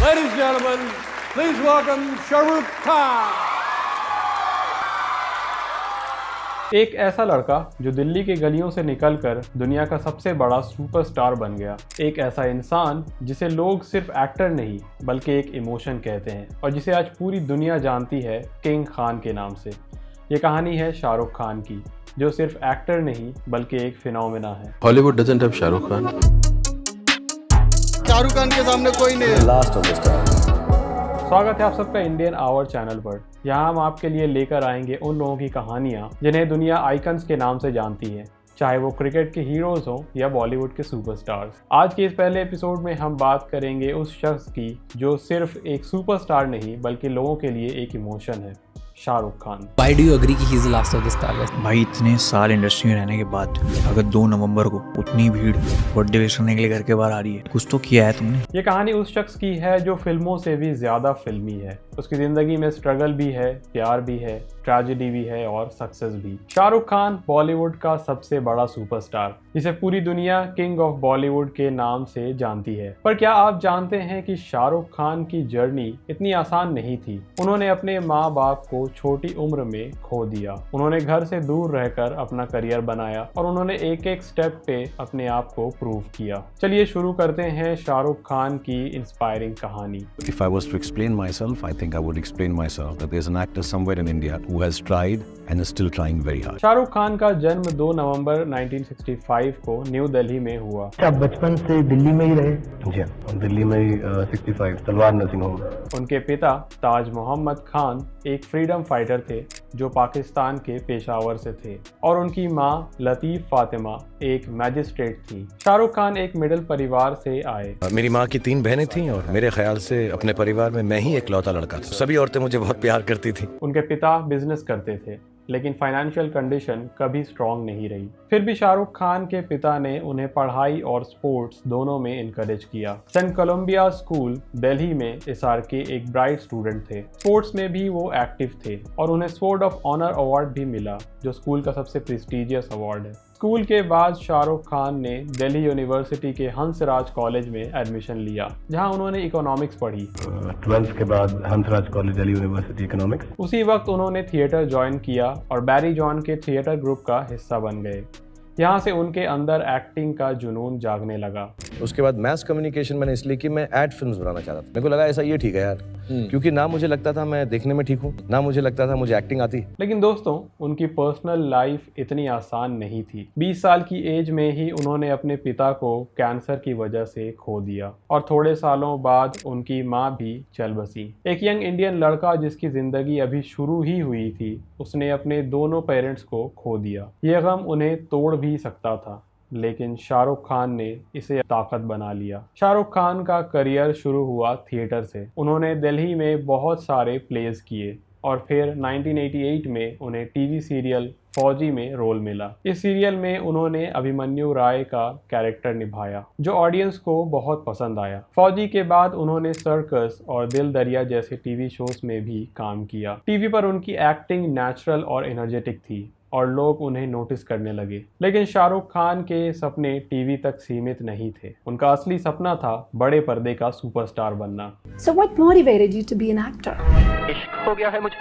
Ladies and gentlemen, please welcome Shahrukh Khan. एक ऐसा लड़का जो दिल्ली की गलियों से निकलकर दुनिया का सबसे बड़ा सुपरस्टार बन गया। एक ऐसा इंसान जिसे लोग सिर्फ एक्टर नहीं बल्कि एक इमोशन कहते हैं और जिसे आज पूरी दुनिया जानती है किंग खान के नाम से। ये कहानी है शाहरुख खान की, जो सिर्फ एक्टर नहीं बल्कि एक फिनोमेना है। Hollywood doesn't have Shahrukh Khan. Shahrukh Khan के सामने कोई नहीं है। Last of the stars। स्वागत है आप सबका इंडियन आवर चैनल पर। यहाँ हम आपके लिए लेकर आएंगे उन लोगों की कहानियाँ जिन्हें दुनिया आइकन्स के नाम से जानती है, चाहे वो क्रिकेट के हीरोज हों या बॉलीवुड के सुपरस्टार्स। आज के इस पहले एपिसोड में हम बात करेंगे उस शख्स की जो सिर्फ एक सुपरस्टार नहीं बल्कि लोगों के लिए एक इमोशन है, Shahrukh Khan. Why do you agree कि he is the last of the star list? भाई इतने साल इंडस्ट्री में रहने के बाद अगर 2 नवंबर को उतनी भीड़ बर्थडे विश करने के लिए घर के बाहर आ रही है, कुछ तो किया है तुमने। ये कहानी उस शख्स की है जो फिल्मों से भी ज्यादा फिल्मी है। उसकी जिंदगी में स्ट्रगल भी है, प्यार भी है, ट्रेजेडी भी है और सक्सेस भी। शाहरुख खान बॉलीवुड का सबसे बड़ा सुपरस्टार, जिसे पूरी दुनिया किंग ऑफ बॉलीवुड के नाम से जानती है। पर क्या आप जानते हैं कि शाहरुख खान की जर्नी इतनी आसान नहीं थी। उन्होंने अपने माँ बाप को छोटी उम्र में खो दिया। उन्होंने घर से दूर रहकर अपना करियर बनाया और उन्होंने एक एक स्टेप पे अपने आप को प्रूव किया। चलिए शुरू करते हैं शाहरुख खान की इंस्पायरिंग कहानी। If I was to explain myself, I think I would explain myself that there's an actor somewhere in India who has tried and is still trying very hard. Shahrukh Khan का जन्म 2 नवंबर 1965 को न्यू दिल्ली में हुआ। आप बचपन से दिल्ली में ही रहे? जी हाँ, दिल्ली में ही 65 तलवार नर्सिंग होम। उनके पिता ताज मोहम्मद खान एक फ्रीडम फाइटर थे जो पाकिस्तान के पेशावर से थे और उनकी मां लतीफ़ फातिमा एक मैजिस्ट्रेट थी। शाहरुख खान एक मिडिल परिवार से आए। मेरी माँ की 3 बहनें थीं और मेरे ख्याल से अपने परिवार में मैं ही इकलौता लड़का था। सभी औरतें मुझे बहुत प्यार करती थी। उनके पिता बिजनेस करते थे लेकिन फाइनेंशियल कंडीशन कभी स्ट्रांग नहीं रही। फिर भी शाहरुख खान के पिता ने उन्हें पढ़ाई और स्पोर्ट्स दोनों में इनकरेज किया। सेंट कोलंबिया स्कूल दिल्ली में SRK एक ब्राइट स्टूडेंट थे। स्पोर्ट्स में भी वो एक्टिव थे और उन्हें स्वॉर्ड ऑफ ऑनर अवार्ड भी मिला, जो स्कूल का सबसे प्रेस्टिजियस अवार्ड है। स्कूल के बाद शाहरुख खान ने दिल्ली यूनिवर्सिटी के हंसराज कॉलेज में एडमिशन लिया, जहां उन्होंने इकोनॉमिक्स पढ़ी। 12th के बाद Hansraj college Delhi university economics. उसी वक्त उन्होंने थिएटर ज्वाइन किया और बैरी जॉन के थिएटर ग्रुप का हिस्सा बन गए। यहाँ से उनके अंदर एक्टिंग का जुनून जागने लगा। उसके बाद मैस कम्युनिकेशन मैंने इसलिए कि मैं एड फिल्म्स बनाना चाहता था। मेरे को लगा ऐसा ये ठीक है यार, क्योंकि ना मुझे लगता था मैं देखने में ठीक हूँ, ना मुझे लगता था मुझे एक्टिंग आती। लेकिन दोस्तों, उनकी पर्सनल लाइफ इतनी आसान नहीं थी। 20 साल की एज में ही उन्होंने अपने पिता को कैंसर की वजह से खो दिया और थोड़े सालों बाद उनकी माँ भी चल बसी। एक यंग इंडियन लड़का जिसकी जिंदगी अभी शुरू ही हुई थी, उसने अपने दोनों पेरेंट्स को खो दिया। ये गम उन्हें तोड़ भी सकता था, लेकिन शाहरुख खान ने इसे ताकत बना लिया। शाहरुख खान का करियर शुरू हुआ थिएटर से। उन्होंने दिल्ली में बहुत सारे प्लेस किए और फिर 1988 में उन्हें टीवी सीरियल फौजी में रोल मिला। इस सीरियल में उन्होंने अभिमन्यु राय का कैरेक्टर निभाया, जो ऑडियंस को बहुत पसंद आया। फौजी के बाद उन्होंने सर्कस और दिल दरिया जैसे टीवी शोज में भी काम किया। टीवी पर उनकी एक्टिंग नेचुरल और एनर्जेटिक थी और लोग उन्हें नोटिस करने लगे। लेकिन शाहरुख खान के सपने टीवी तक सीमित नहीं थे। उनका असली सपना था बड़े पर्दे का सुपरस्टार बनना। So what motivated you to be an actor? इश्क हो गया है मुझे।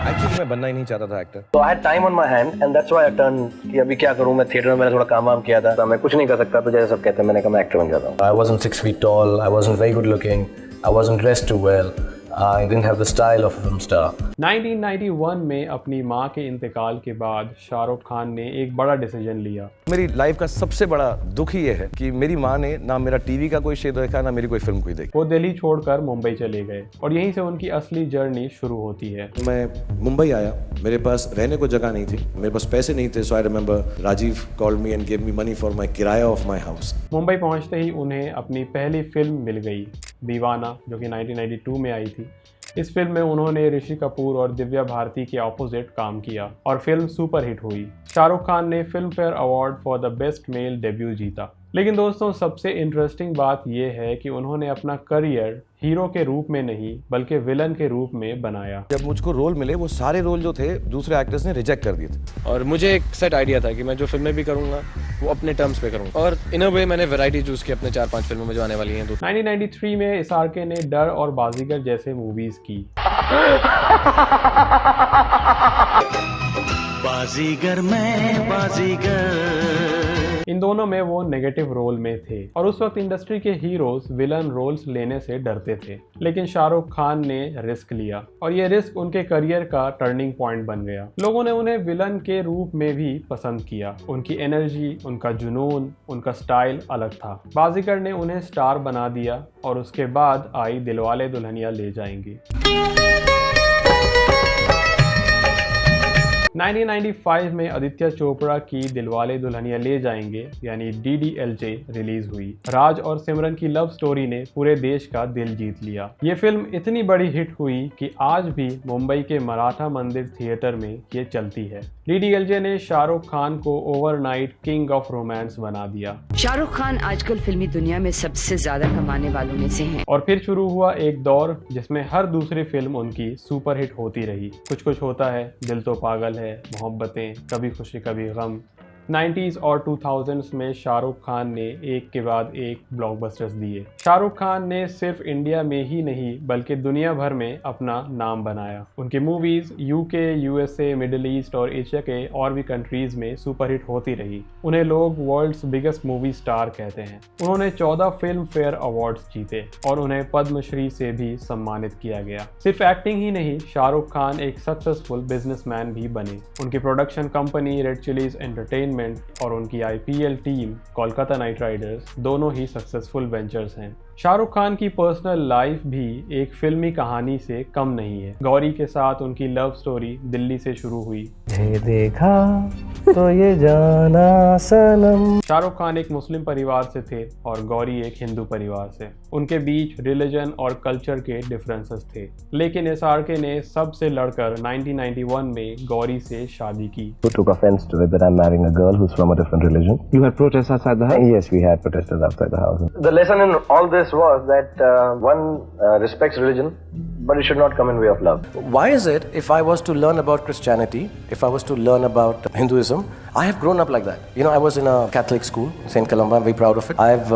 एक्चुअली मैं बनना ही नहीं चाहता था actor. So I had time on my hand and that's why I turned कि अभी क्या करूँ। मैं थिएटर में मैंने थोड़ा काम वाम किया था, मैं कुछ नहीं कर सकता, तो जैसे सब कहते हैं मैंने कहा मैं एक्टर बन जाता हूँ। I wasn't 6 feet tall, I wasn't very good looking, I wasn't dressed too well, I didn't have the style of a film star. 1991 में अपनी मां के इंतकाल के बाद शाहरुख खान ने एक बड़ा डिसीजन लिया। मेरी लाइफ का सबसे बड़ा दुख ये है कि मेरी माँ ने ना मेरा टीवी का कोई शो देखा, ना मेरी कोई फिल्म कोई देखी। वो दिल्ली छोड़कर मुंबई चले गए और यहीं से उनकी असली जर्नी शुरू होती है। मैं मुंबई आया, मेरे पास रहने को जगह नहीं थी, मेरे पास पैसे नहीं थे। So I remember Rajiv called me and give me money for my किराया ऑफ माय हाउस। मुंबई पहुंचते ही उन्हें अपनी पहली फिल्म मिल गई, दीवाना, जो कि 1992 में आई थी। इस फिल्म में उन्होंने ऋषि कपूर और दिव्या भारती के ऑपोजिट काम किया और फिल्म सुपरहिट हुई। शाहरुख खान ने film fair award for the best male debut जीता। लेकिन दोस्तों सबसे इंटरेस्टिंग बात यह है कि उन्होंने अपना करियर हीरो के रूप में नहीं बल्कि विलन के रूप में बनाया। जब मुझको रोल मिले वो सारे रोल जो थे दूसरे एक्टर्स ने रिजेक्ट कर दिए थे और मुझे एक सेट आइडिया था कि मैं जो फिल्में भी करूंगा वो अपने टर्म्स पे करूंगा और इन अ वे मैंने वैरायटी चूज की अपने 4-5 फिल्मों में जो आने वाली हैं। 1993 में एसआरके ने डर और बाजीगर जैसे मूवीज की। बाजीगर में बाजीगर, इन दोनों में वो नेगेटिव रोल में थे और उस वक्त इंडस्ट्री के हीरोज विलन रोल्स लेने से डरते थे, लेकिन शाहरुख खान ने रिस्क लिया और ये रिस्क उनके करियर का टर्निंग पॉइंट बन गया। लोगों ने उन्हें विलन के रूप में भी पसंद किया। उनकी एनर्जी, उनका जुनून, उनका स्टाइल अलग था। बाजीगर ने उन्हें स्टार बना दिया और उसके बाद आई दिलवाले दुल्हनिया ले जाएंगे। 1995 में आदित्य चोपड़ा की दिलवाले दुल्हनिया ले जाएंगे यानी DDLJ रिलीज हुई। राज और सिमरन की लव स्टोरी ने पूरे देश का दिल जीत लिया। ये फिल्म इतनी बड़ी हिट हुई कि आज भी मुंबई के मराठा मंदिर थिएटर में ये चलती है। DDLJ ने शाहरुख खान को ओवरनाइट किंग ऑफ रोमांस बना दिया। शाहरुख खान आजकल फिल्मी दुनिया में सबसे ज्यादा कमाने वालों में से हैं। और फिर शुरू हुआ एक दौर जिसमें हर दूसरी फिल्म उनकी सुपरहिट होती रही। कुछ कुछ होता है, दिल तो पागल है, मोहब्बतें, कभी खुशी कभी गम। 90s और 2000s में शाहरुख खान ने एक के बाद एक ब्लॉकबस्टर्स दिए। शाहरुख खान ने सिर्फ इंडिया में ही नहीं बल्कि दुनिया भर में अपना नाम बनाया। उनकी movies UK, USA, middle east और एशिया के और भी कंट्रीज में सुपरहिट होती रही। उन्हें लोग वर्ल्ड्स बिगेस्ट मूवी स्टार कहते हैं। उन्होंने 14 फिल्म फेयर अवार्ड्स जीते और उन्हें पद्मश्री से भी सम्मानित किया गया। सिर्फ एक्टिंग ही नहीं, शाहरुख खान एक सक्सेसफुल बिजनेसमैन भी बने। उनकी production company red chillies entertainment और उनकी IPL team Kolkata night Riders दोनों ही सक्सेसफुल वेंचर्स हैं। शाहरुख खान की पर्सनल लाइफ भी एक फिल्मी कहानी से कम नहीं है। गौरी के साथ उनकी लव स्टोरी दिल्ली से शुरू हुई। देखा तो ये जाना सनम। शाहरुख खान एक मुस्लिम परिवार से थे और गौरी एक हिंदू परिवार से। उनके बीच रिलीजन और कल्चर के डिफरेंसेस थे, लेकिन SRK ने सबसे लड़कर 1991 में गौरी से शादी की। Who took offense to it that I'm marrying a girl who's from a different religion? You had protests outside the house? Yes, we had protests outside the house. The lesson in all this was that one respects religion, but it should not come in way of love. Why is it if I was to learn about Christianity, if I was to learn about Hinduism, I have grown up like that. You know, I was in a Catholic school, St. Columba, I'm very proud of it. I've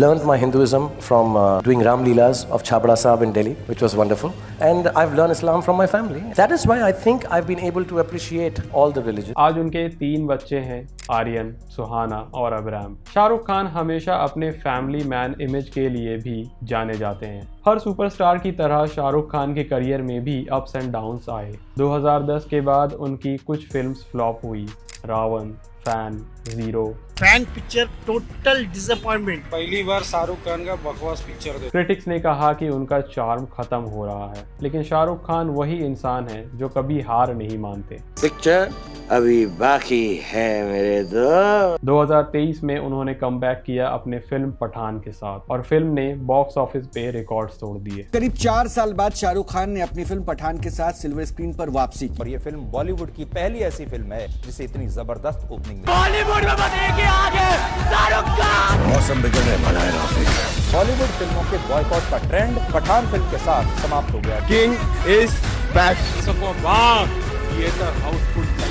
learned my Hinduism from doing Ram Leelas of Chhabra Sahib in Delhi, which was wonderful. And I've learned Islam from my family. That is why I think I've been able to appreciate all the religions. आज उनके 3 बच्चे हैं, आर्यन, सुहाना और Abram. Shahrukh Khan हमेशा अपने family man image के लिए भी जाने जाते हैं। हर सुपरस्टार की तरह शाहरुख खान के करियर में भी अप्स एंड डाउन्स आए। 2010 के बाद उनकी कुछ फिल्म्स फ्लॉप हुई। Ra One, Fan, Zero. Fan picture total disappointment. पहली बार शाहरुख खान का बकवास पिक्चर देखा। क्रिटिक्स ने कहा कि उनका चार्म खत्म हो रहा है, लेकिन शाहरुख खान वही इंसान है जो कभी हार नहीं मानते। पिक्चर अभी बाकी है मेरे दोस्त। 2023 में उन्होंने कमबैक किया अपने फिल्म पठान के साथ और फिल्म ने बॉक्स ऑफिस पे रिकॉर्ड्स तोड़ दिए। करीब 4 साल बाद शाहरुख खान ने अपनी फिल्म पठान के साथ सिल्वर स्क्रीन पर वापसी की। और ये फिल्म बॉलीवुड की पहली ऐसी फिल्म है जिसे इतनी जबरदस्त ओपनिंग मिली। बॉलीवुड में बनेगी आगे शाहरुख खान। मौसम बिगड़ने वाला है राफी। बॉलीवुड फिल्मों के बॉयकॉट का ट्रेंड पठान फिल्म के साथ समाप्त हो गया। King is back.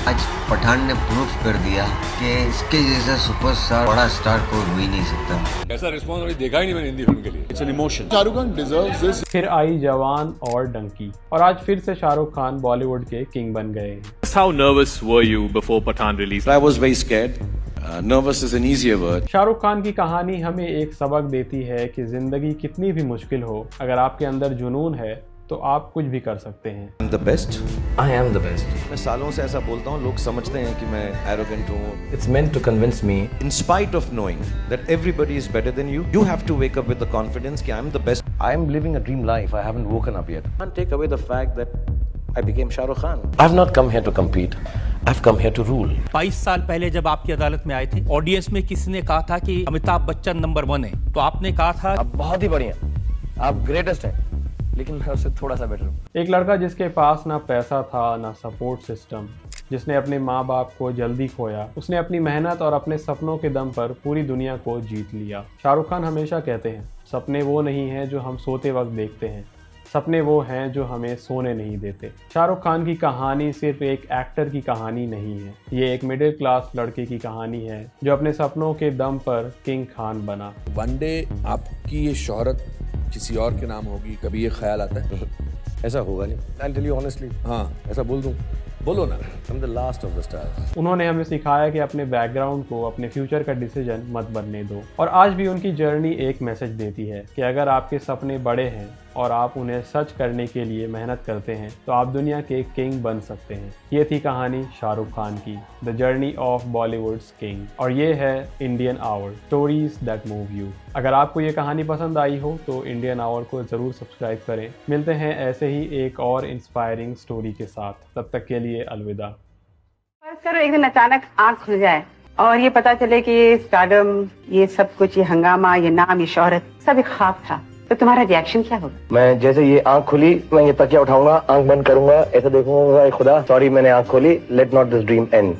आज पठान ने प्रूफ कर दिया कि इसके जैसा सुपरस्टार बड़ा स्टार कोई हो ही नहीं सकता। ऐसा रिस्पॉन्स अभी देखा ही नहीं मैंने हिंदी फिल्म के लिए। It's an emotion. Shahrukh Khan deserves this. फिर आई जवान और डंकी और आज फिर से शाहरुख खान बॉलीवुड के किंग बन गए हैं। How nervous were you before Pathan release? I was very scared. Nervous is an easier word. Shahrukh Khan की कहानी हमें एक सबक देती है कि जिंदगी कितनी भी मुश्किल हो, अगर आपके अंदर जुनून है तो आप कुछ भी कर सकते हैं। The best? I am the best. मैं सालों से ऐसा बोलता हूँ, लोग समझते हैं कि मैं arrogant हूँ। It's meant to convince me. In spite of knowing that everybody is better than you, you have to wake up with the confidence कि I'm the best. I'm living a dream life. I haven't woken up yet. Can't take away the fact that I became Shah Rukh Khan. I've not come here to compete. I've come here to rule. 22 साल पहले जब आपकी अदालत में आए थे, audience में किसी ने कहा था कि अमिताभ बच्चन नंबर 1 है, तो आपने कहा था आप बहुत ही बढ़िया, आप ग्रेटेस्ट हैं, लेकिन मैं उससे थोड़ा सा बेटर हूँ। एक लड़का जिसके पास ना पैसा था ना सपोर्ट सिस्टम, जिसने अपने माँ बाप को जल्दी खोया, उसने अपनी मेहनत और अपने सपनों के दम पर पूरी दुनिया को जीत लिया। शाहरुख खान हमेशा कहते हैं, सपने वो नहीं हैं जो हम सोते वक्त देखते हैं, सपने वो हैं जो हमें सोने नहीं देते। शाहरुख खान की कहानी सिर्फ एक एक्टर की कहानी नहीं है, ये एक मिडिल क्लास लड़के की कहानी है जो अपने सपनों के दम पर किंग खान बना। वन डे आपकी ये शोहरत किसी और के नाम होगी, कभी ये ख्याल आता है? ऐसा होगा नहीं। I'll tell you honestly, हाँ, ऐसा बोल दूं, बोलो ना। I'm the last of the stars. उन्होंने हमें सिखाया कि अपने बैकग्राउंड को अपने फ्यूचर का डिसीजन मत बनने दो। और आज भी उनकी जर्नी एक मैसेज देती है कि अगर आपके सपने बड़े हैं और आप उन्हें सच करने के लिए मेहनत करते हैं तो आप दुनिया के किंग बन सकते हैं। ये थी कहानी शाहरुख खान की, the journey of Bollywood's king. और ये है Indian hour, stories that move you. अगर आपको ये कहानी पसंद आई हो तो इंडियन आवर को ज़रूर सब्सक्राइब करें। मिलते हैं ऐसे ही एक और इंस्पायरिंग स्टोरी के साथ, तब तक के लिए अलविदा। फर्ज करो एक दिन अचानक आँख खुल जाए और ये पता चले कि ये स्टारडम, ये सब कुछ, ये हंगामा, ये नाम, ये शोहरत सब एक ख्वाब था, तो तुम्हारा रिएक्शन क्या होगा? मैं जैसे ये आंख खुली, मैं ये तकिया उठाऊंगा, आंख बंद करूंगा, ऐसे देखूंगा, खुदा सॉरी मैंने आंख खोली, let not this dream and.